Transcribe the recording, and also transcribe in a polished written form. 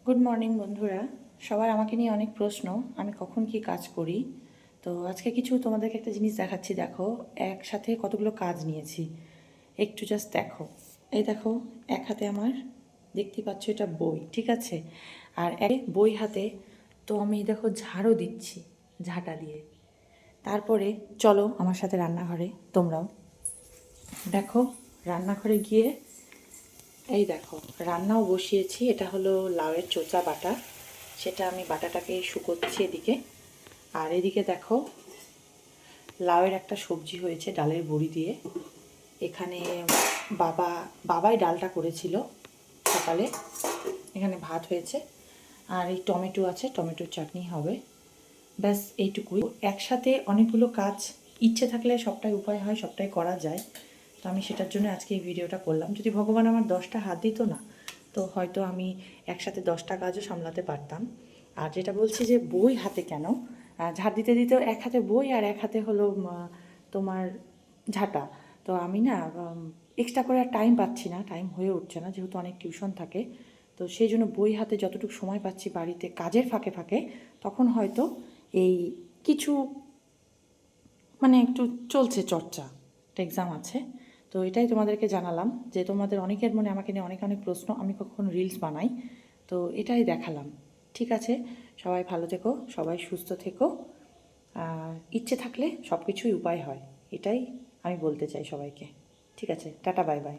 Good morning বন্ধুরা। সবার আমাকে নিয়ে অনেক প্রশ্ন, আমি কখন কি কাজ করি। তো আজকে কিছু তোমাদেরকে একটা জিনিস দেখাচ্ছি। দেখো, একসাথে কতগুলো কাজ নিয়েছি, একটু জাস্ট দেখো। এই দেখো, এক হাতে আমার দেখতে পাচ্ছ এটা বই, ঠিক আছে, আর এক বই হাতে তো আমি দেখো ঝাড়ু দিচ্ছি ঝাঁটা দিয়ে। তারপরে চলো আমার সাথে রান্নাঘরে, তোমরাও দেখো। রান্নাঘরে গিয়ে এই দেখো রান্নাও বসিয়েছি। এটা হলো লাউয়ের চোচা বাটা, সেটা আমি বাটাটাকে শুকোচ্ছি এদিকে। আর এদিকে দেখো লাউয়ের একটা সবজি হয়েছে ডালের বড়ি দিয়ে। এখানে বাবাই ডালটা করেছিল সকালে। এখানে ভাত হয়েছে, আর এই টমেটো আছে, টমেটোর চাটনি হবে। ব্যাস এইটুকুই। একসাথে অনেকগুলো কাজ ইচ্ছে থাকলে সবটাই উপায় হয়, সবটাই করা যায়। তো আমি সেটার জন্য আজকে এই ভিডিওটা করলাম। যদি ভগবান আমার 10টা হাত দিত না, তো হয়তো আমি একসাথে 10টা কাজও সামলাতে পারতাম। আর যেটা বলছি যে বই হাতে কেন, ঝাড় দিতে দিতেও এক হাতে বই আর এক হাতে হলো তোমার ঝাঁটা। তো আমি না এক্সট্রা করে আর টাইম পাচ্ছি না, টাইম হয়ে উঠছে না, যেহেতু অনেক টিউশন থাকে। তো সেই জন্য বই হাতে যতটুকু সময় পাচ্ছি বাড়িতে কাজের ফাঁকে ফাঁকে, তখন হয়তো এই কিছু মানে একটু চলছে চর্চা। একটা এক্সাম আছে, তো এটাই তোমাদেরকে জানালাম যে তোমাদের অনেকের মনে আমাকে নিয়ে অনেক অনেক প্রশ্ন, আমি কখন রিলস বানাই, তো এটাই দেখালাম। ঠিক আছে, সবাই ভালো থেকো, সবাই সুস্থ থেকো। ইচ্ছে থাকলে সব কিছুই উপায় হয়, এটাই আমি বলতে চাই সবাইকে। ঠিক আছে, টাটা, বাই বাই।